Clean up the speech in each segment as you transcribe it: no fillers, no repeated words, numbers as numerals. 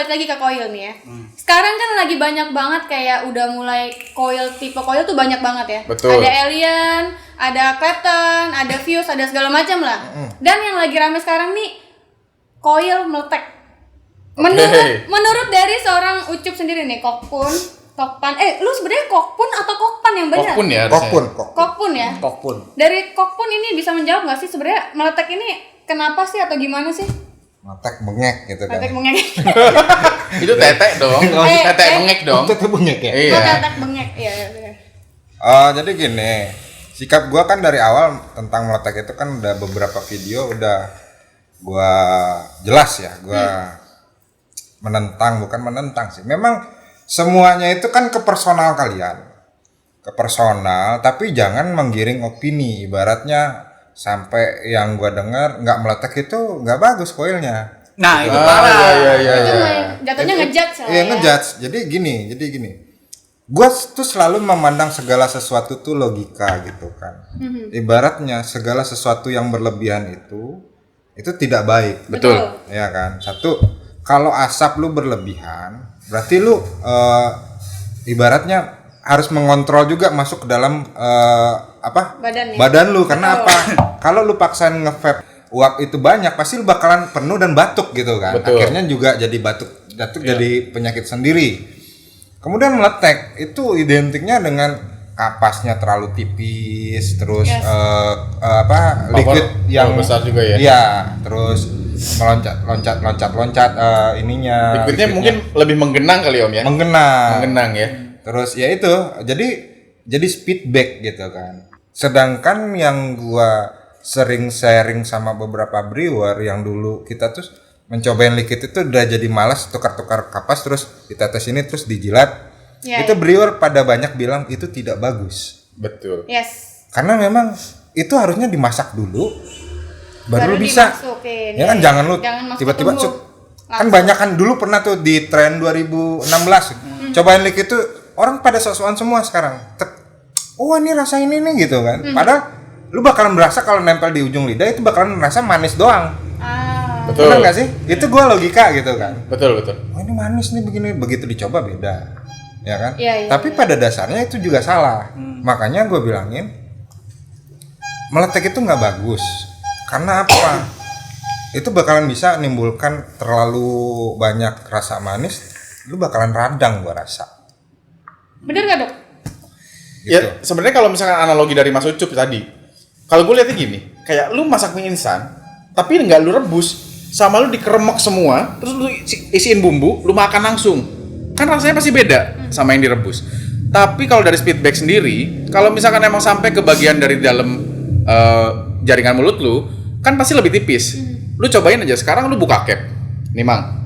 balik lagi ke coil nih ya. Sekarang kan lagi banyak banget kayak udah mulai tipe coil tuh banyak banget ya. Betul. Ada Alien, ada Clapton, ada Fuse, ada segala macam lah. Dan yang lagi rame sekarang nih coil meletek. Menurut dari seorang Ucup sendiri nih, Kokpun, lu sebenarnya Kokpun atau Kokpan yang benar? Kokpun ya. Kokpun ya. Kokpun. Dari Kokpun ini bisa menjawab nggak sih sebenarnya meletek ini kenapa sih atau gimana sih? Meletek bengek gitu kan. Meletek bengek. Itu tetek dong. Tetek bengek dong. Tetek bengek ya. Iya. Oh, tetek bengek. Iya, benar. Jadi gini, sikap gua kan dari awal tentang meletek itu kan udah beberapa video udah gua jelas ya, gua bukan menentang sih. Memang semuanya itu kan ke personal kalian. Ke personal, tapi jangan menggiring opini. Ibaratnya sampai yang gua dengar nggak meletek itu nggak bagus koilnya. Nah, itu parah. Iya. Itu jatuhnya ngejudge lah. Iya, ngejudge. Jadi gini. Gua tuh selalu memandang segala sesuatu tuh logika gitu kan. Ibaratnya segala sesuatu yang berlebihan itu tidak baik. Betul. Ya kan? Satu, kalau asap lu berlebihan, berarti lu ibaratnya harus mengontrol juga masuk ke dalam badan lu. Karena apa? Kalau lu paksain nge-vape uap itu banyak, pasti lu bakalan penuh dan batuk gitu kan. Betul. Akhirnya juga jadi batuk jadi penyakit sendiri. Kemudian meletek itu identiknya dengan kapasnya terlalu tipis, terus liquid yang besar juga ya. Iya, terus loncat ininya. Liquidnya mungkin lebih menggenang kali Om ya. Menggenang ya. Terus ya itu, jadi speedback gitu kan. Sedangkan yang gua sering sharing sama beberapa brewer yang dulu kita tuh mencobain liquid itu udah jadi malas tukar-tukar kapas terus kita tes ini terus dijilat. Itu brewer pada banyak bilang itu tidak bagus. Betul. Yes. Karena memang itu harusnya dimasak dulu baru lu bisa. Dimasukin. Ya kan jangan lu masuk tiba-tiba tunggu. kan banyak kan dulu pernah tuh di tren 2016 cobain liquid itu orang pada sok-sokan semua sekarang. Oh ini rasa ini nih gitu kan. Padahal lu bakalan berasa kalau nempel di ujung lidah itu bakalan merasa manis doang. Betul. Benar nggak sih? Itu gua logika gitu kan. Betul. Oh ini manis nih begini, begitu dicoba beda. Ya kan? Iya. Tapi pada dasarnya itu juga salah. Makanya gua bilangin meletek itu nggak bagus. Karena apa? Itu bakalan bisa nimbulkan terlalu banyak rasa manis, lu bakalan radang gua rasa. Bener nggak dok? Gitu. Ya sebenarnya kalau misalkan analogi dari Mas Ucup tadi, kalau gue lihatnya gini, kayak lu masak mie instan, tapi nggak lu rebus, sama lu dikeremek semua, terus lu isiin bumbu, lu makan langsung, kan rasanya pasti beda sama yang direbus. Tapi kalau dari Speedback sendiri, kalau misalkan emang sampai ke bagian dari dalam jaringan mulut lu, kan pasti lebih tipis. Lu cobain aja sekarang, lu buka cap, nih Mang.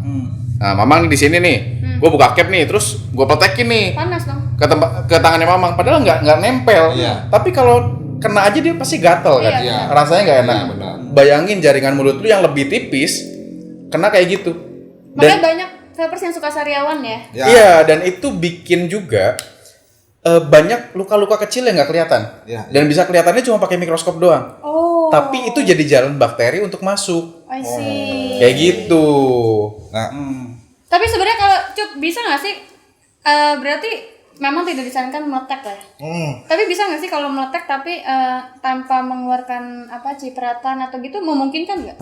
Nah, Mamang di sini nih, gue buka cap nih, terus gue petekin nih. Panas dong. Ke tangannya Mamang, padahal nggak nempel. Iya. Tapi kalau kena aja dia pasti gatel kan. Iya. Rasanya nggak enak. Iya, benar. Bayangin jaringan mulut lu yang lebih tipis kena kayak gitu. Makanya banyak vapers yang suka sariawan ya. Iya, dan itu bikin juga banyak luka-luka kecil yang nggak kelihatan. Iya. Dan bisa kelihatannya cuma pakai mikroskop doang. Oh. Tapi itu jadi jalan bakteri untuk masuk. I see. Kayak gitu. Nah, Tapi sebenarnya kalau Cup bisa nggak sih? Berarti memang tidak disarankan meletek lah. Tapi bisa nggak sih kalau meletek tapi tanpa mengeluarkan cipratan atau gitu memungkinkan nggak?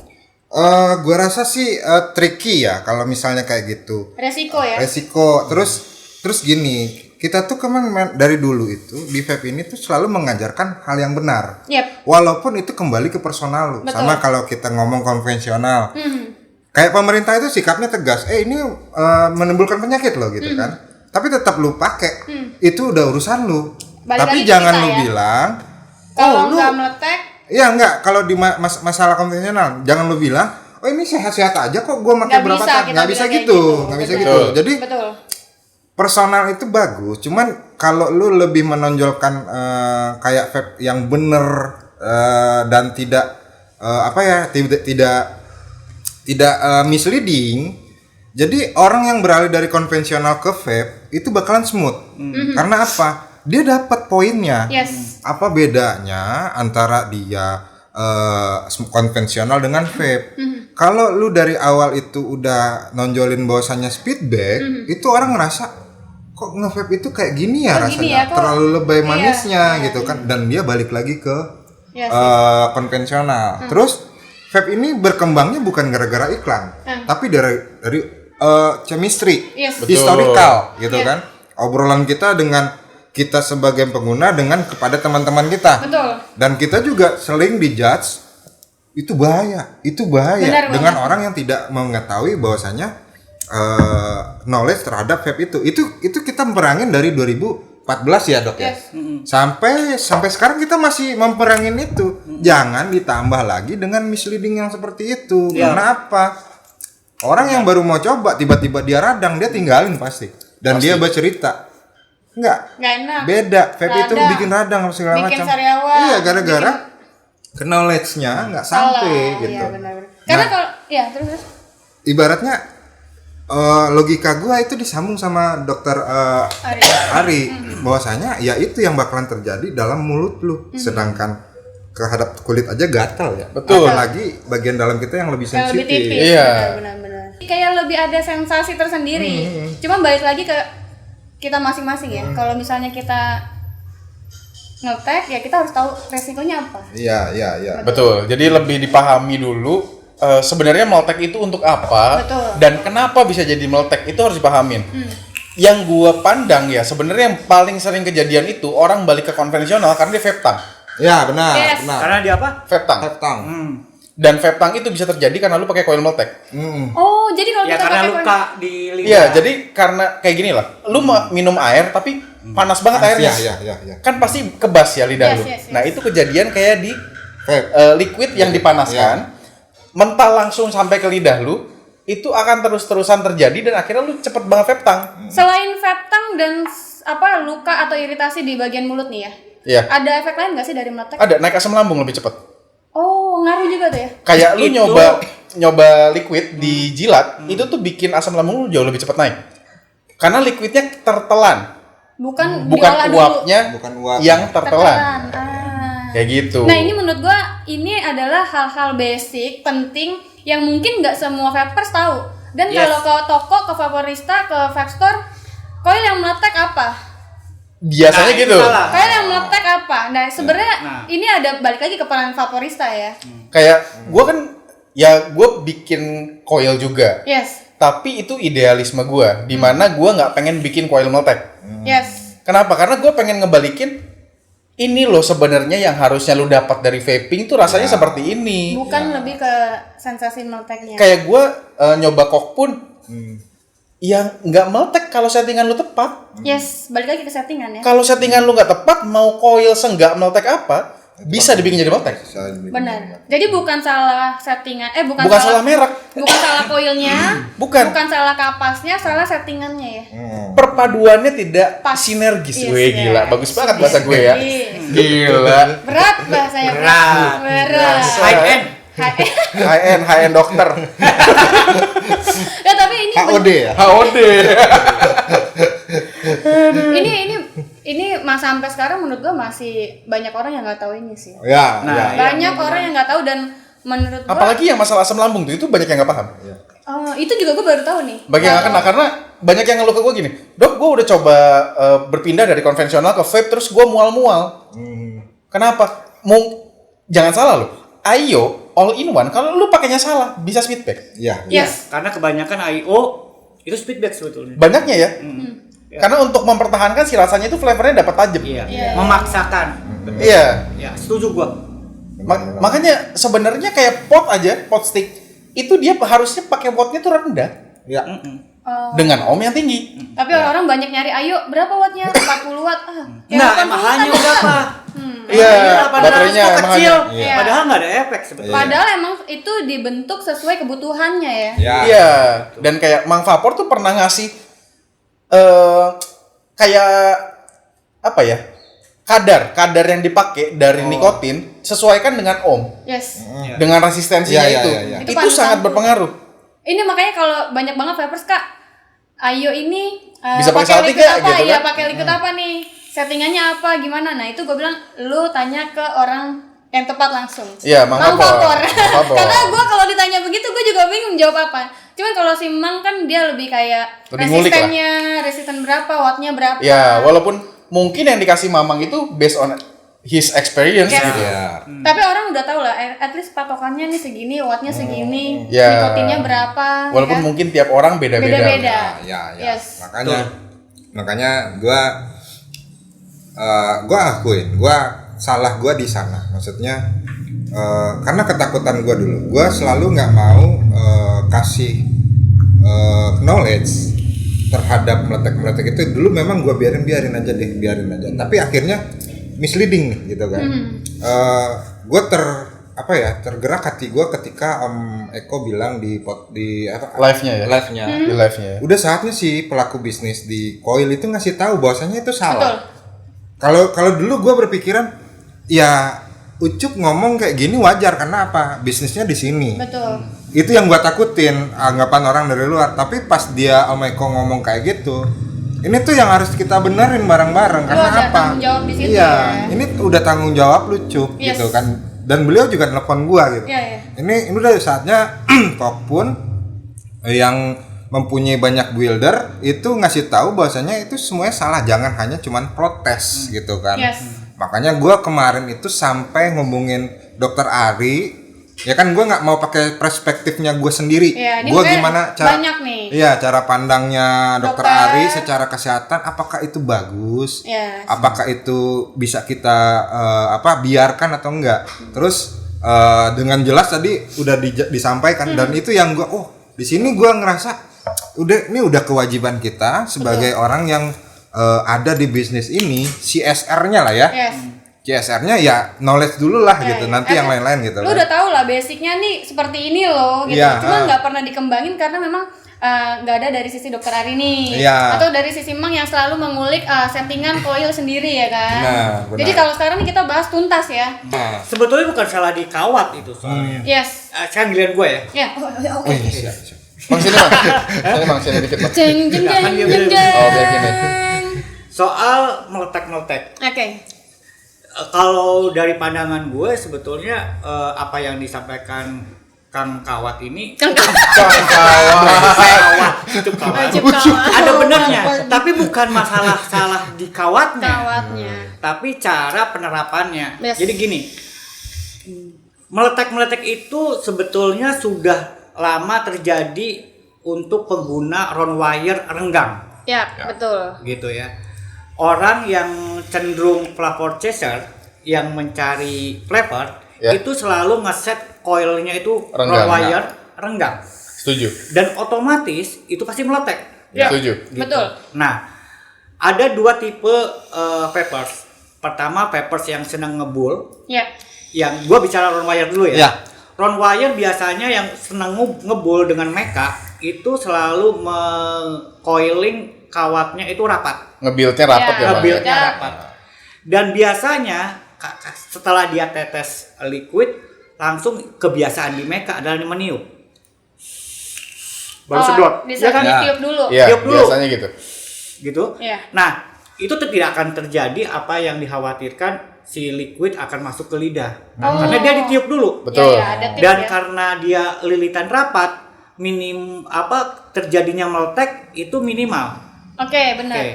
Gua rasa sih tricky ya kalau misalnya kayak gitu. Resiko ya. Resiko. Terus gini, kita tuh dari dulu itu di vape ini tuh selalu mengajarkan hal yang benar. Yep. Walaupun itu kembali ke personal lu. Betul. Sama kalau kita ngomong konvensional. Kayak pemerintah itu sikapnya tegas. Ini menimbulkan penyakit loh gitu kan. Tapi tetap lu pakai. Itu udah urusan lu. Balik Tapi lagi jangan kita lu ya. bilang Kalau lu nggak meletek, iya enggak, kalau di masalah konvensional jangan lu bilang, "Oh ini sehat-sehat aja kok gua pakai Nggak berapa bisa tahun." kita Nggak bisa bilang kayak gitu, gitu. nggak bisa Betul. gitu. Jadi betul. personal itu bagus, cuman kalau lu lebih menonjolkan kayak vape yang bener dan tidak tidak misleading. Jadi orang yang beralih dari konvensional ke vape itu bakalan smooth. Karena apa? Dia dapat poinnya. Yes. Apa bedanya antara dia konvensional dengan vape? kalau lu dari awal itu udah nonjolin bahwasannya speedback, itu orang ngerasa kok nge-vape itu kayak gini ya Kok rasanya, gini ya, kok- terlalu lebay iya, manisnya gitu kan, dan dia balik lagi ke Yes, konvensional. Terus vape ini berkembangnya bukan gara-gara iklan, tapi dari chemistry, Yes. Betul. historical gitu Iya. kan. Obrolan kita dengan kita sebagai pengguna dengan kepada teman-teman kita. Betul. Dan kita juga sering dijudge, itu bahaya Benar dengan banget. orang yang tidak mengetahui bahwasanya knowledge terhadap vape itu kita merangin dari 2014 ya dok ya. Yes. Sampai sekarang kita masih memperangin itu. Jangan ditambah lagi dengan misleading yang seperti itu. Karena apa? Orang yang baru mau coba tiba-tiba dia radang, dia tinggalin pasti. Dan dia bercerita, enggak, Nggak enak. beda. Vape itu Radang. bikin radang segala Bikin macam. sariawan. Iya, gara-gara knowledge-nya nggak sampai gitu. Iya, benar. Karena Nah, kalau ya terus. ibaratnya logika gua itu disambung sama dokter Ari bahwasanya ya itu yang bakalan terjadi dalam mulut lu, sedangkan kehadap kulit aja gatal ya. Betul. Apalagi bagian dalam kita yang lebih Yang lebih sensitif. tipis. Iya. Benar-benar. Kayak lebih ada sensasi tersendiri. Cuma balik lagi ke kita masing-masing ya. Kalau misalnya kita ngetek ya kita harus tahu resikonya apa. Iya. Betul. Jadi lebih dipahami dulu sebenarnya meletek itu untuk apa Betul. dan kenapa bisa jadi meletek itu harus dipahamin. Yang gua pandang ya sebenarnya yang paling sering kejadian itu orang balik ke konvensional karena dia vape tang. Ya, benar, Yes. benar. Karena dia apa? Vape tang. Vape tang. Dan vape tang itu bisa terjadi karena lu pakai coil meletek. Oh, jadi kalau Ya kita karena pakai luka di lidah. Iya, jadi karena kayak gini lah. Lu mau minum air tapi panas banget airnya. Iya. Kan pasti kebas ya lidah Yes, lu. yes, yes. Nah, itu kejadian kayak di Vape. liquid yang dipanaskan, mental langsung sampai ke lidah lu, itu akan terus-terusan terjadi dan akhirnya lu cepet banget vape tang. selain vape tang dan luka atau iritasi di bagian mulut nih ya. Iya. Ada efek lain nggak sih dari meletek? Ada naik asam lambung lebih cepet. Oh, ngaruh juga tuh ya. Kayak lu Itu- nyoba liquid di jilat, itu tuh bikin asam lambung lu jauh lebih cepet naik. Karena liquidnya tertelan, Bukan bukan diolah dulu. uapnya Bukan uap. yang tertelan. Kayak Kayak gitu. Nah ini menurut gua ini adalah hal-hal basic penting yang mungkin nggak semua vapers tahu. Dan Yes. kalau ke toko, ke vaporista, ke vape store, coil yang meletek apa? Biasanya Nah, gitu. itu salah. Coil yang meletek apa? Nah sebenarnya Nah. ini ada balik lagi ke peran vaporista ya. Kayak gua kan ya gua bikin coil juga. Yes, Tapi itu idealisme gua, di mana gua nggak pengen bikin coil meletek. yes. Kenapa? Karena gue pengen ngebalikin ini loh sebenarnya yang harusnya lu dapat dari vaping tuh rasanya seperti ini. Bukan lebih ke sensasi meleteknya. Kayak gue nyoba kok pun yang nggak meletek kalau settingan lu tepat. Yes, balik lagi ke settingan ya. Kalau settingan lu nggak tepat, mau coil senggak meletek apa, bisa dibikin jadi meletek. Benar. Jadi bukan salah settingan, bukan Bukan salah merek, bukan salah coilnya, bukan. bukan salah kapasnya, salah settingannya ya. Perpaduannya tidak Pas. sinergis. Yes, Weh, yes. gila, bagus banget bahasa gue ya. Yes. Gila. Berat bahasanya. Berat. High end. High- High-end dokter. Ya tapi ini HOD ya. HOD. ini sampai sekarang menurut gua masih banyak orang yang nggak tahu ini sih. Ya, Nah, ya. Banyak orang yang nggak tahu dan menurut gua Apalagi yang masalah asam lambung tuh itu banyak yang nggak paham. itu juga gua baru tahu nih. Bagi yang nggak kena karena banyak yang ngeluh ke gue gini, dok gue udah coba berpindah dari konvensional ke vape terus gue mual-mual. Kenapa? Jangan salah lo, Ayo all in one kalau lu pakainya salah bisa speedback. Iya. Yes. Karena kebanyakan IO itu speedback sebetulnya. Banyaknya ya. Karena untuk mempertahankan si rasanya itu flavornya dapat tajam. Iya. Iya. Memaksakan. Iya. Ya, setuju gua. Makanya sebenarnya kayak pot aja, pot stick itu dia harusnya pakai wattnya tuh rendah Iya. dengan ohm yang tinggi. Tapi orang-orang banyak nyari, ayo berapa wattnya? 40 watt. Nah, mahalnya berapa? Iya, baterainya kok emang kecil. hanya. Iya. Padahal nggak ada efek sebetulnya. Padahal emang itu dibentuk sesuai kebutuhannya ya. Ya. Iya, dan kayak Mang Vapor tuh pernah ngasih kayak apa ya? Kadar yang dipakai dari nikotin sesuaikan dengan ohm, Yes. Iya. dengan resistensinya Iya, itu. iya, iya. Itu Itu panutan sangat tuh. berpengaruh. Ini makanya kalau banyak banget vapers Kak, ayo ini Bisa pakai salty liquid nggak, apa? gitu Iya, kan? pakai liquid apa nih? Settingannya apa? Gimana? Nah, itu gue bilang lu tanya ke orang yang tepat langsung. Iya, Mang Vapor. Karena gue kalau ditanya begitu gue juga bingung jawab apa. Cuman kalau si Mang kan dia lebih kayak Lebih ngulik lah. resisten berapa, wattnya berapa. Ya, walaupun mungkin yang dikasih Mamang itu based on his experience Yes. gitu. Ya. Tapi orang udah tahu lah, at least patokannya nih segini, wattnya segini, Ya. nikotinnya berapa. Walaupun ya kan? mungkin tiap orang beda-beda. Beda-beda. Ya. Yes. Makanya gua akuin, salah gua di sana. Maksudnya karena ketakutan gua dulu, gua selalu nggak mau kasih knowledge terhadap meletek itu dulu. Memang gua biarin aja. Tapi akhirnya misleading nih gitu kan. Gua tergerak hati gua ketika Om Eko bilang di Live-nya ya? live-nya. Di live-nya ya. Udah saatnya si pelaku bisnis di Coil itu ngasih tahu bahwasanya itu Betul. salah. Kalau dulu gue berpikiran ya Ucup ngomong kayak gini wajar karena apa? Bisnisnya di sini. Betul. Itu yang gue takutin, anggapan orang dari luar. Tapi pas dia Om Eko ngomong kayak gitu, ini tuh yang harus kita benerin bareng-bareng. Lu Karena ada apa? tanggung jawab di situ Iya, ya. ini udah tanggung jawab lu Cup Yes. gitu kan. Dan beliau juga telepon gua gitu. Iya. Ini udah saatnya Kokpun yang mempunyai banyak builder itu ngasih tahu bahwasanya itu semuanya salah, jangan hanya cuman protes gitu kan. Yes. Makanya gua kemarin itu sampai ngomongin Dokter Ari, ya kan gua nggak mau pakai perspektifnya gua sendiri. Iya, ini Gua makanya gimana cara banyak nih. Iya, cara pandangnya Dokter Dokter. Ari secara kesehatan, apakah itu bagus? Yes. Apakah itu bisa kita biarkan atau enggak? Terus dengan jelas tadi udah disampaikan dan itu yang gua di sini gua ngerasa ini udah kewajiban kita sebagai orang yang ada di bisnis ini, CSR-nya lah ya. Yes. CSR-nya ya knowledge dulu lah Ya, gitu. ya. Nanti yang lain-lain gitu. Lu kan. udah tahu lah basicnya nih seperti ini loh gitu. Iya, Cuma nggak pernah dikembangin karena memang nggak ada dari sisi Dokter Ari nih. Iya. Atau dari sisi Mang yang selalu mengulik settingan coil sendiri ya kan. Nah, benar. Jadi kalau sekarang nih kita bahas tuntas ya. Nah. Sebetulnya bukan salah di kawat itu soalnya. Yes. Sekarang giliran gue ya. Ya. Oh, iya, siap. Mang sini Mang. Sini Mang, sini dikit Mang. Jeng jeng Nggak, kan jeng dia jeng udah- jeng. Oh, biar gini. Soal meletek-meletek. Oke. Kalau dari pandangan gue sebetulnya apa yang disampaikan Kang Kawat ini Kawat. Kawat, itu kawat. Wajib kawat. Ada benarnya, tapi bukan masalah salah di kawatnya, Kawatnya. tapi cara penerapannya. Yes. Jadi gini, meletek-meletek itu sebetulnya sudah lama terjadi untuk pengguna round wire renggang, Ya, betul. gitu ya. Orang yang cenderung flavor chaser yang mencari flavor Ya. itu selalu ngeset coilnya itu Renggang, round wire renggang, Setuju. dan otomatis itu pasti meletek. Ya. Setuju. Betul. Nah, ada dua tipe peppers. Pertama, peppers yang senang ngebul. Ya. Yang gua bicara round wire dulu ya. Ya. Round wire biasanya yang senang ngebul dengan mecha itu selalu coiling kawatnya itu rapat. Nge-build-nya rapat Ya. ya Bang. Nge-build-nya Ya. rapat. Dan biasanya setelah dia tetes liquid langsung kebiasaan di mecha adalah meniup. Baru sedot. Bisa Ya kan? Ya. ditiup dulu. Iya, Tiup dulu. biasanya gitu. Gitu. Iya. Nah, itu tidak akan terjadi apa yang dikhawatirkan si liquid akan masuk ke lidah. Oh. Karena dia ditiup dulu. Betul. Ya, ada tips Dan ya. karena dia lilitan rapat, terjadinya meletek itu minimal. Oke, benar. Oke.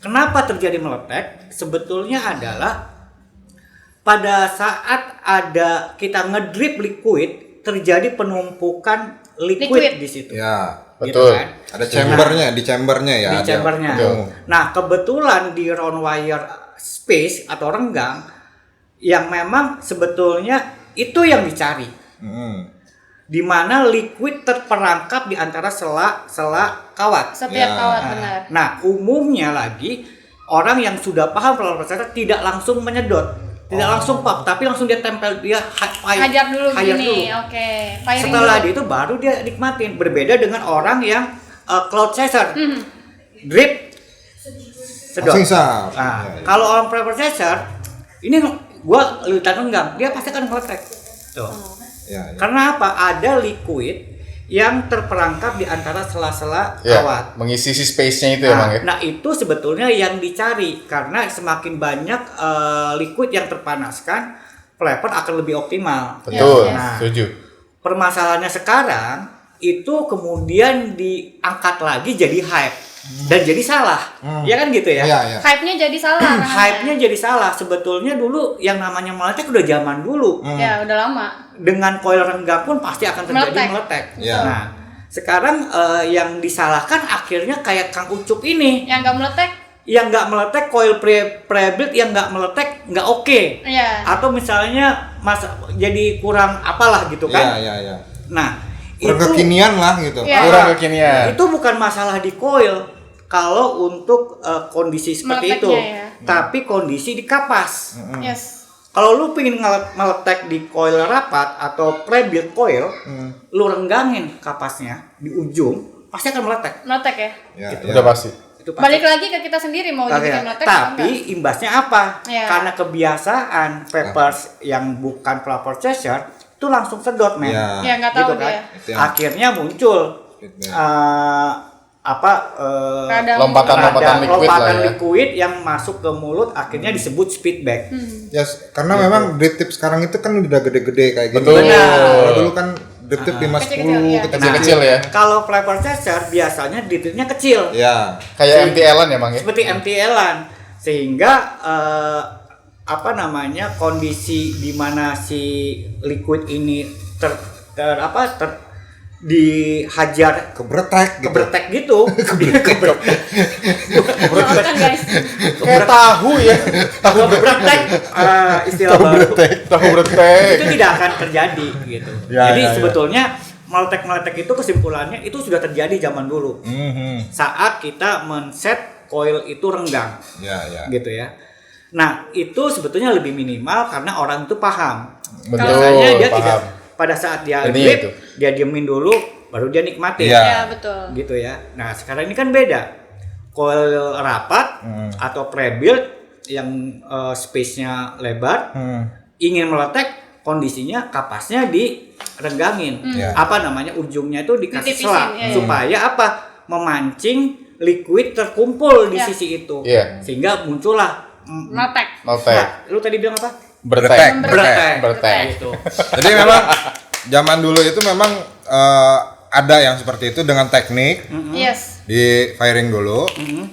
Kenapa terjadi meletek? Sebetulnya adalah pada saat ada kita ngedrip liquid, terjadi penumpukan liquid, Liquid. di situ. Ya. Gitu Betul. kan? Ada chambernya, di chambernya ya. Di ada. chambernya. Betul. Nah, kebetulan di round wire space atau renggang yang memang sebetulnya itu yang dicari. Di mana liquid terperangkap di antara sela-sela kawat. Setiap Ya. kawat benar. Nah, umumnya lagi orang yang sudah paham flavor processor tidak langsung menyedot, tidak langsung pop, tapi langsung dia tempel, dia Hajar dulu hajar gini. dulu. Oke. Firing Setelah dulu. itu baru dia nikmatin. Berbeda dengan orang yang cloud chaser, drip, sedot. Langsung sap. Nah, Ya, ya. kalau orang flavor chaser, ini gua lilitan renggang, dia pasti akan meletek. Tuh. Ya, ya. Karena apa? Ada liquid yang terperangkap di antara sela-sela Ya, kawat. mengisi si space-nya itu ya Bang ya. Nah, itu sebetulnya yang dicari karena semakin banyak liquid yang terpanaskan, flavor akan lebih optimal. Betul, Nah, setuju. permasalahannya sekarang itu kemudian diangkat lagi jadi hype dan jadi salah. Ya kan gitu ya? Iya, iya. Hype-nya jadi salah. Hype-nya jadi salah. Sebetulnya dulu yang namanya meletek udah zaman dulu. Ya, udah lama. Dengan coil renggang pun pasti akan terjadi meletek. Iya. Nah, sekarang yang disalahkan akhirnya kayak Kang Ucup ini. Yang nggak meletek, Yang nggak meletek, coil pre-build yang nggak meletek nggak oke. ya. Atau misalnya jadi kurang apalah gitu kan. Iya. Nah, Kurang kekinian lah gitu. Iya. Kurang kekinian. itu bukan masalah di coil kalau untuk kondisi seperti itu, Meleteknya, ya. tapi kondisi di kapas. Yes. Kalau lu pengen meletek di coil rapat atau pre-build coil, lu renggangin kapasnya di ujung, pasti akan meletek. Meletek ya. Ya, Udah pasti. Itu pasti. Balik lagi ke kita sendiri mau dibikin meletek atau Tapi enggak. imbasnya apa? Iya. Karena kebiasaan papers yang bukan vapor chaser itu langsung sedot, men. Iya. Ya nggak tahu Gitu kan? dia. Itu yang- Akhirnya muncul Feedback. Kadang Lompatan liquid lah ya. liquid yang masuk ke mulut akhirnya disebut speedback. Yes, karena memang drip tip sekarang itu kan udah gede-gede kayak gitu. Betul. Kalau dulu kan drip tip 5 Kecil-kecil, 10 iya. Kecil-kecil ya. Kalau flavor chaser biasanya detailnya kecil. Ya. Kayak MTL-an ya, Bang ya? Seperti MTL-an, sehingga kondisi di mana si liquid ini dihajar Kebretek gitu. kebretek gitu. Bukan guys. Kayak tahu ya. Kebretek istilah baru. Tahu bretek. Itu tidak akan terjadi gitu. Ya, Jadi ya, ya. sebetulnya meletek itu kesimpulannya itu sudah terjadi zaman dulu. Saat kita men-set coil itu renggang. Ya. Gitu ya. Nah, itu sebetulnya lebih minimal karena orang itu paham. Betul, Biasanya dia paham. tidak pada saat dia Ini grip, itu. dia diemin dulu baru dia nikmatin. Iya. Ya betul. Gitu ya. Nah, sekarang ini kan beda. Coil rapat atau pre-build yang space-nya lebar, ingin meletek, kondisinya kapasnya direnggangin. Iya. Apa namanya? Ujungnya itu dikasih Ditipisin, selak iya, iya. supaya apa? Memancing liquid terkumpul di Iya. sisi itu. Iya. Sehingga muncullah Meletek. Meletek. Nah, lu tadi bilang apa? Bretek. Bretek. Gitu. Jadi memang zaman dulu itu memang ada yang seperti itu dengan teknik Yes. di firing dulu,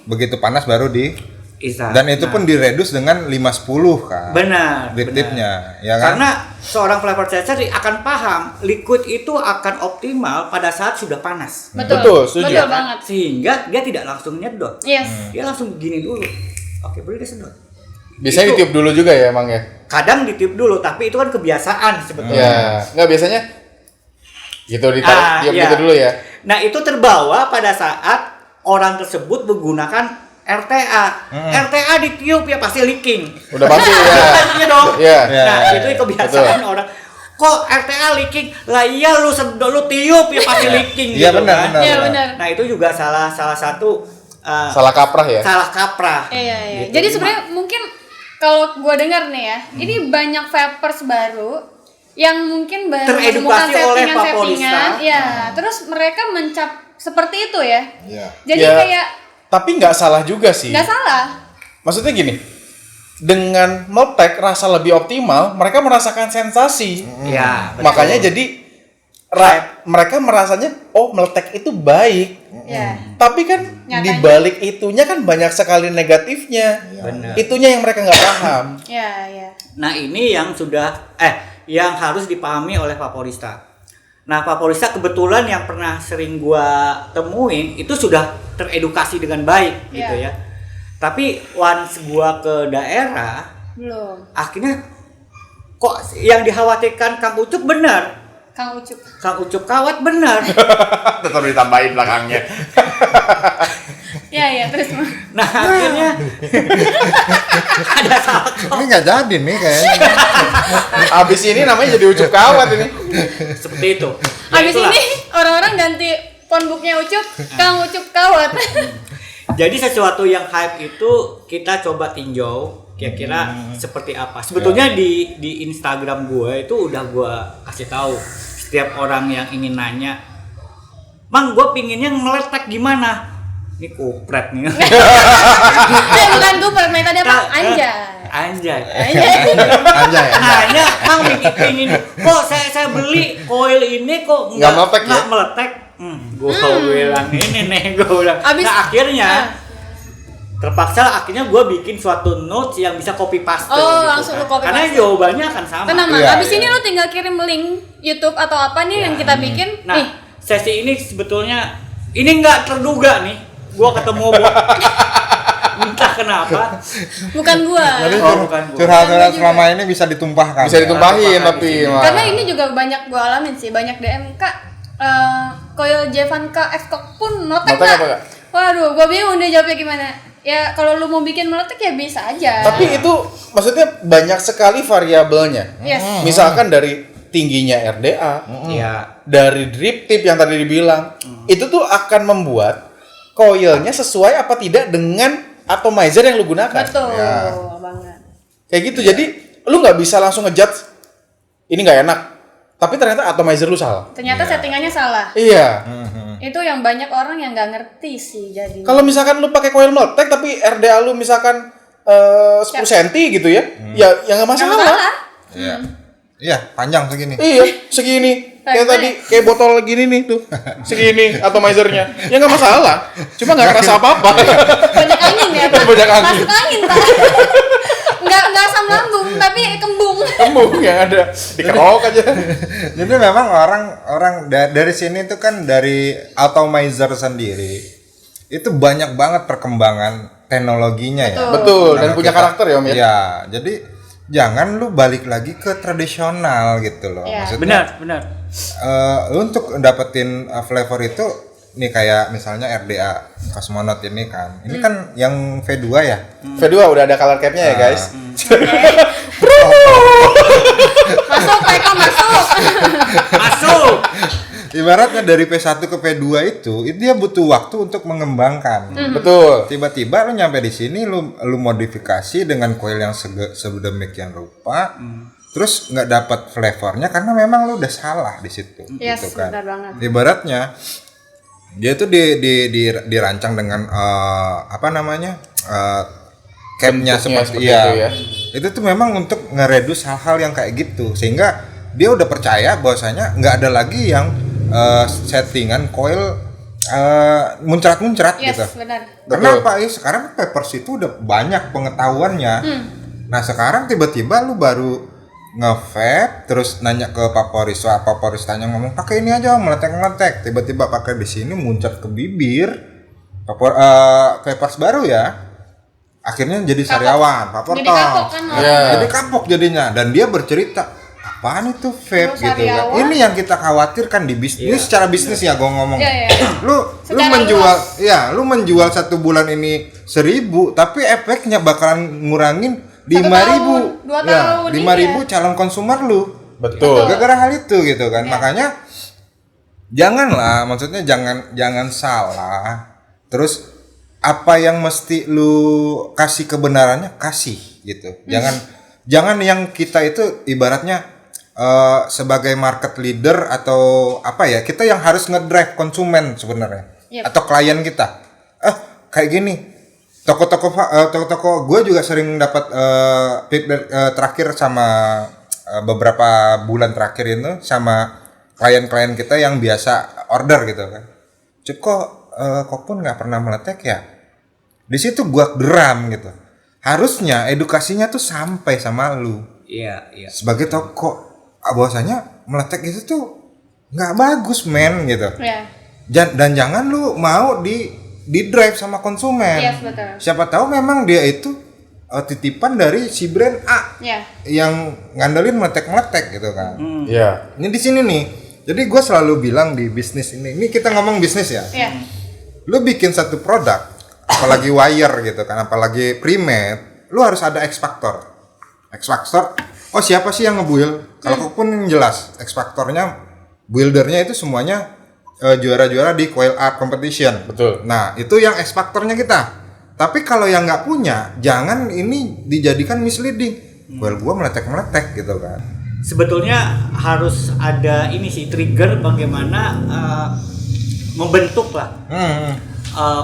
begitu panas baru di Isa. dan itu Nah, pun diredus dengan 5-10 kan. benar. Drip benar. tipnya, ya kan? Karena seorang flavor chaser akan paham liquid itu akan optimal pada saat sudah panas. Betul, setuju. Betul banget. Sehingga dia tidak langsung nyedot. Yes. Dia langsung begini dulu. Oke, baru dia sedot. Biasanya Itu- ditiup dulu juga ya, Bang ya? Kadang ditiup dulu, tapi itu kan kebiasaan sebetulnya. Ya, nggak biasanya gitu ditaruh tiup iya. gitu dulu ya. Nah, itu terbawa pada saat orang tersebut menggunakan RTA. RTA ditiup ya pasti leaking. Udah pasti ya. Iya dong. Iya. Nah, Iya, itu iya. kebiasaan orang. Kok RTA leaking? Lah iya lu sedot lu tiup ya pasti leaking Iya, gitu benar, kan. benar. Iya benar. Nah, itu juga salah satu Salah kaprah ya. salah kaprah. Iya. Gitu. Jadi sebenarnya mungkin kalau gua dengar nih ya, ini banyak vapers baru yang mungkin baru Teredukasi menemukan oleh settingan-settingan, vaporista. ya. Terus mereka mencap seperti itu ya. Iya. Jadi Ya, kayak Tapi nggak salah juga sih. nggak salah. Maksudnya gini, dengan meletek rasa lebih optimal, mereka merasakan sensasi. Iya. betul. Makanya jadi mereka merasanya oh meletek itu baik. Ya. Tapi kan Nyatanya- di balik itunya kan banyak sekali negatifnya. Benar. Itunya yang mereka nggak paham. Ya. Nah, ini yang yang harus dipahami oleh vaporista. Nah, vaporista kebetulan yang pernah sering gua temuin itu sudah teredukasi dengan baik gitu Iya. ya. Tapi once gua ke daerah, Belum. akhirnya kok yang dikhawatirkan Kang Ucup benar. Kang Ucup. Kang Ucup kawat benar. Tetap ditambahin belakangnya. Ya, terus Nah, akhirnya ada salah. Ini nggak jadi nih kayaknya. Abis ini namanya jadi ucup kawat ini. Seperti itu. Ya, habis itulah. ini orang-orang ganti phonebooknya Ucup, Kang Ucup kawat. Jadi sesuatu yang hype itu kita coba tinjau kira-kira seperti apa. Sebetulnya di Instagram gue itu udah gue kasih tahu setiap orang yang ingin nanya, "Mang, gue pinginnya meletek gimana?" Ini kupret nih. Bukan gue pernah tadi apa? Anjay. Anjay. Anjay. Anjay. Nanya ini kok saya beli coil ini kok Nggak meletek ya? meletek. Gue bilang ini nih, gue bilang. Abis- Nah akhirnya terpaksa akhirnya gue bikin suatu notes yang bisa copy paste. Oh, langsung lu copy Karena paste. jawabannya akan sama. Tenang, Iya, abis iya. ini lu tinggal kirim link YouTube atau apa nih yang kita bikin. Nah, Nih, sesi ini sebetulnya ini nggak terduga nih. Gua ketemu entah kenapa. bukan gua. Jadi Bukan gua. curhat-curhat selama ini bisa ditumpahkan. Bisa ditumpahin Tumpahan tapi di sini. mah. Karena ini juga banyak gua alamin sih, banyak DM Kak. Coil Jevanka F-Cock pun notek Notek nggak? apa, Kak? Waduh, gua bingung deh jawabnya gimana. Ya kalau lu mau bikin meletek ya bisa aja. Tapi itu maksudnya banyak sekali variabelnya. Yes. Misalkan dari tingginya RDA, Iya. dari drip tip yang tadi dibilang, itu tuh akan membuat coilnya sesuai apa tidak dengan atomizer yang lu gunakan. Betul Ya. banget. Kayak gitu. Jadi lu nggak bisa langsung ngejudge ini nggak enak. Tapi ternyata atomizer lu salah. Ternyata settingannya salah. Iya. Itu yang banyak orang yang nggak ngerti sih jadi. Kalau misalkan lu pakai coil meletek tapi RDA lu misalkan 10 cm gitu ya, ya nggak masalah. Iya. Iya, panjang segini. Iya, segini. Kayak Gimana? tadi, kayak botol gini nih tuh. Segini atomizernya. Ya nggak masalah. Cuma nggak kerasa apa-apa. Banyak angin ya, Pak. Banyak angin. Masuk angin, Pak. Nggak asam lambung, tapi kembung. Embung yang ada. Dikerok aja. Jadi memang orang dari sini tuh kan dari atomizer sendiri itu banyak banget perkembangan teknologinya ya. Betul, dan Karena punya karakter ya, Om ya. Iya, jadi jangan lu balik lagi ke tradisional gitu loh. Iya. Maksudnya Benar. lu untuk dapetin flavor itu nih kayak misalnya RDA Cosmonaut ini kan. Ini kan yang V2 ya. V2 udah ada color cap-nya ya, guys. Masuk, mereka masuk. Masuk. Ibaratnya dari P1 ke P2 itu dia butuh waktu untuk mengembangkan. Betul. Tiba-tiba lu nyampe di sini lu modifikasi dengan coil yang sedemikian rupa. Terus nggak dapat flavornya karena memang lu udah salah di situ Yes, gitu kan. benar banget. Ibaratnya dia tuh dirancang dengan apa namanya? Cap-nya Bentuknya seperti seperti itu ya. Itu tuh memang untuk ngeredus hal-hal yang kayak gitu sehingga dia udah percaya bahwasanya nggak ada lagi yang settingan coil muncrat-muncrat Yes, gitu. benar. Kenapa? Sekarang Peppers itu udah banyak pengetahuannya. Nah sekarang tiba-tiba lu baru nge-vape terus nanya ke Vaporistanya ngomong pakai ini aja meletek-meletek, tiba-tiba pakai di sini muncrat ke bibir. Peppers baru ya. Akhirnya jadi sariawan, Vapor Jadi kapok kan Talks. orang. Iya. Jadi kapok jadinya dan dia bercerita apaan itu vape Terus gitu kan. sariawan. Ini yang kita khawatirkan di bisnis. Ini secara bisnis ya gua ngomong. Iya, iya. Lu Secara menjual lu menjual 1 bulan ini 1.000 tapi efeknya bakalan ngurangin 5.000. tahun, 2 tahun, 5.000 calon konsumer lu. Betul. Gara-gara hal itu gitu kan. Iya. Makanya janganlah, maksudnya jangan salah. Terus apa yang mesti lu kasih kebenarannya kasih gitu. Jangan yang kita itu ibaratnya sebagai market leader atau apa ya, kita yang harus ngedrive konsumen sebenarnya. Yep. Atau klien kita. Kayak gini. Toko-toko gue juga sering dapat feedback terakhir sama beberapa bulan terakhir itu sama klien-klien kita yang biasa order gitu kan. Kok pun nggak pernah meletek ya. Di situ gua geram gitu. Harusnya edukasinya tuh sampai sama lu Iya. sebagai toko. Bahwasanya meletek itu tuh nggak bagus men gitu. Iya. Dan jangan lu mau di drive sama konsumen. Yes, betul. Siapa tahu memang dia itu titipan dari si brand A Iya. yang ngandelin meletek gitu kan. Iya. Ini di sini nih. Jadi gue selalu bilang di bisnis ini kita ngomong bisnis ya. Iya. Lu bikin satu produk, apalagi wire gitu kan, apalagi pre-made, lu harus ada X factor. X factor, siapa sih yang ngebuild? Kalau pun yang jelas, X factornya, buildernya itu semuanya juara-juara di Coil Art Competition. Betul. Nah, itu yang X factornya kita. Tapi kalau yang nggak punya, jangan ini dijadikan misleading. Coil gua meletek-meletek gitu kan. Sebetulnya harus ada ini sih trigger bagaimana membentuk lah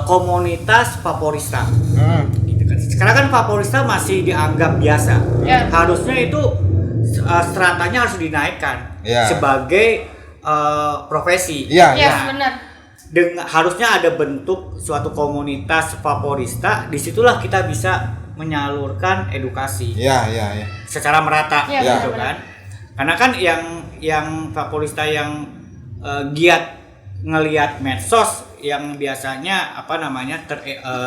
komunitas Vaporista. Gitu kan. Sekarang kan Vaporista masih dianggap biasa. Ya. Harusnya itu stratanya harus dinaikkan Iya. sebagai profesi. Iya, Yes, iya. benar. Harusnya ada bentuk suatu komunitas vaporista. Disitulah kita bisa menyalurkan edukasi Iya, iya, iya. secara merata, Iya, gitu benar-benar. kan? Karena kan yang vaporista yang giat ngelihat medsos yang biasanya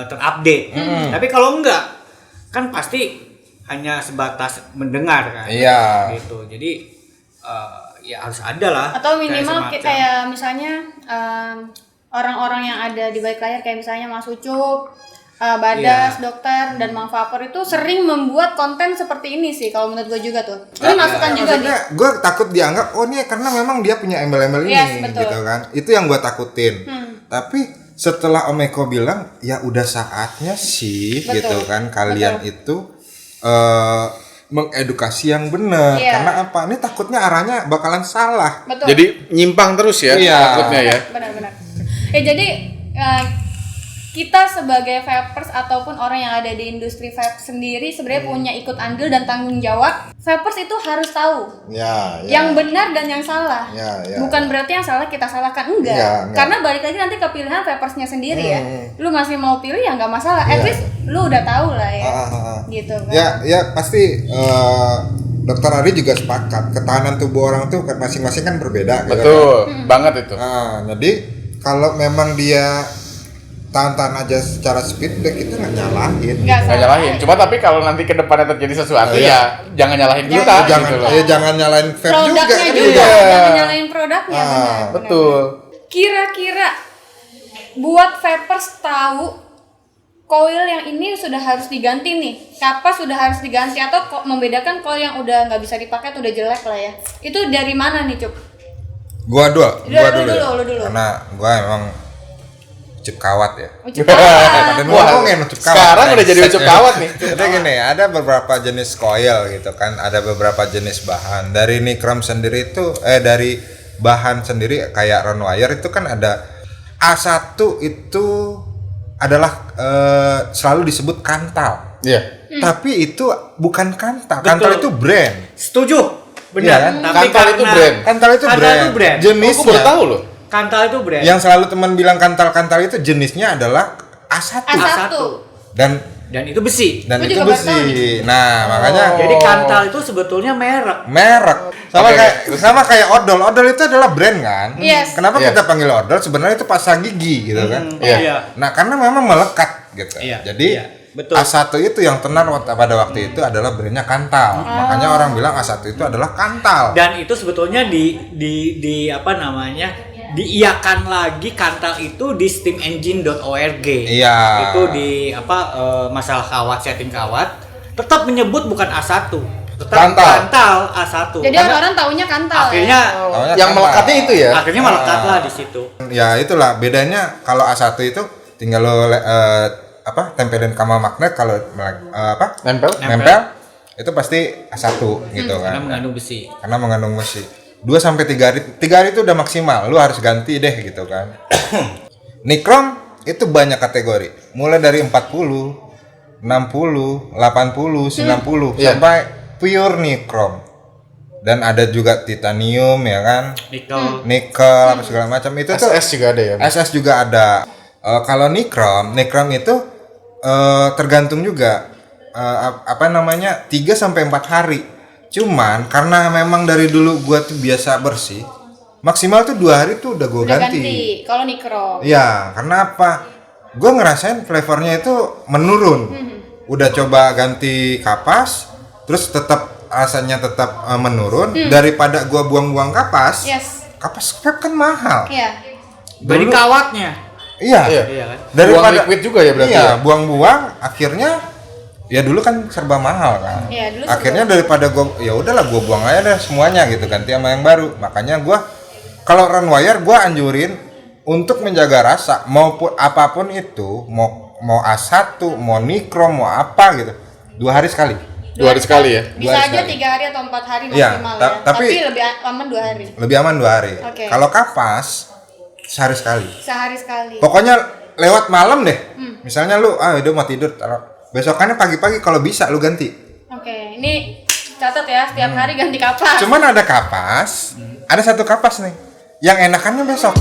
terupdate. Tapi kalau enggak, kan pasti hanya sebatas mendengar kan. Iya. Gitu. Jadi ya harus ada lah. Atau minimal semacam. kayak misalnya orang-orang yang ada di balik layar kayak misalnya Mas Ucup, Badas, Dokter, dan Mang Vapor itu sering membuat konten seperti ini sih kalau menurut gue juga tuh. Ini masukan juga nih. Maksudnya gue takut dianggap ini karena memang dia punya embel-embel ini Yes, betul. gitu kan. Itu yang gue takutin. Tapi setelah Om Eko bilang ya udah saatnya sih Betul. gitu kan kalian itu mengedukasi yang benar. Iya. Karena apa? Ini takutnya arahnya bakalan salah. Betul. Jadi nyimpang terus ya Iya. takutnya ya. Benar-benar. Jadi kita sebagai vapers ataupun orang yang ada di industri vape sendiri sebenarnya punya ikut andil dan tanggung jawab. Vapers itu harus tahu Ya, yang benar dan yang salah. Ya, ya. Bukan berarti yang salah kita salahkan, enggak. Ya, enggak. Karena balik lagi nanti ke pilihan vapersnya sendiri ya. Lu masih mau pilih ya nggak masalah. At Iya. least lu udah tahu lah ya. Ah. Gitu kan. Ya pasti Dokter Ari juga sepakat ketahanan tubuh orang tuh masing-masing kan berbeda. gitu kan. Betul, banget itu. Jadi kalau memang dia tahan-tahan aja secara speed udah kita nggak nyalahin. Nggak Nggak nyalahin. Cuma tapi kalau nanti ke depannya terjadi sesuatu ya jangan nyalahin kita jangan gitu loh. jangan nyalahin vape juga. Produknya kan. juga, Iya. jangan nyalain produknya. Benar. Betul. Kira-kira buat vapers tahu coil yang ini sudah harus diganti nih, kapas sudah harus diganti atau membedakan coil yang udah nggak bisa dipakai atau udah jelek lah ya. Itu dari mana nih, Cuk? Gua dulu. Lu dulu. Karena gua emang ucup kawat ya. Ucup apa? Dan ngomongin ucup kawat. Sekarang udah jadi ucup kawat nih. Jadi gini, ada beberapa jenis coil gitu kan, ada beberapa jenis bahan. Dari Nichrome sendiri itu dari bahan sendiri kayak round wire itu kan ada A1 itu adalah selalu disebut kantal. Iya. Tapi itu bukan kantal. Kantal itu brand. Setuju. Iya kan? Benar. Tapi Kantal itu brand. Kantal itu Kantal brand. itu brand. Jenisnya. Aku baru tahu loh. Kantal itu brand. Yang selalu teman bilang kantal-kantal itu jenisnya adalah A1. A1. Dan itu besi. Dan Gua itu juga baru besi. tahu. Nah, makanya Jadi kantal itu sebetulnya merek. sama Oke. sama kayak odol. Odol itu adalah brand kan? Yes. Kenapa Iya. kita panggil odol? Sebenarnya itu pasta gigi gitu kan. Iya. Nah, karena memang melekat gitu. Iya, Jadi iya, betul. A1 itu yang tenar pada waktu itu adalah brandnya kantal. Makanya orang bilang A1 itu adalah kantal. Dan itu sebetulnya di apa namanya? Diiakan lagi kantal itu di steamengine.org. Iya. Itu di masalah kawat, setting kawat tetap menyebut bukan A1. Tetap Kantal. kantal A1. Jadi Karena orang-orang taunya kantal akhirnya Namanya Yang kantal. melekatnya itu ya. akhirnya melekatlah di situ. Ya itulah bedanya kalau A1 itu tinggal lo tempelin kamal magnet, kalau Nempel. nempel itu pasti A1 gitu Karena kan. mengandung besi. Karena mengandung besi. 2 sampai 3 hari. 3 hari itu udah maksimal. Lu harus ganti deh gitu kan. Nichrome itu banyak kategori. Mulai dari 40, 60, 80, 90 Iya. sampai pure nichrome. Dan ada juga titanium ya kan. Nikel apa segala macam itu tuh. SS juga ada ya. SS juga ada. Kalau nichrome itu tergantung juga 3 sampai 4 hari. Cuman karena memang dari dulu gua tuh biasa bersih, maksimal tuh 2 hari tuh udah gua Udah ganti. ganti. Kalau Nichrome. Iya, karena apa? Gua ngerasain flavornya itu menurun. Udah coba ganti kapas, terus tetap rasanya tetap menurun. Daripada gua buang-buang kapas. Yes. Kapas vape kan mahal. Iya. Dari Dulu- kawatnya. Iya. Iya. Iya kan? Buang liquid juga ya berarti iya, ya? buang-buang akhirnya ya dulu kan serba mahal kan. Iya, dulu serba Akhirnya daripada gua ya udahlah gua buang aja deh semuanya gitu, ganti sama yang baru. Makanya gua kalau run wire gua anjurin untuk menjaga rasa maupun apapun itu, mau A1, mau Nichrome, mau apa gitu. 2 hari sekali. 2 hari sekali ya. Bisa 2 hari aja sekali. 3 hari atau 4 hari Iya, maksimal ya. tapi lebih aman 2 hari. Lebih aman 2 hari. Oke. Kalau kapas sehari sekali. Sehari sekali. Pokoknya lewat malam deh. Misalnya lu udah mau tidur, taruh. Besokannya pagi-pagi kalau bisa lu ganti. Oke, ini Catat ya, setiap hari ganti kapas. Cuman ada kapas, ada satu kapas nih. Yang enakannya besok.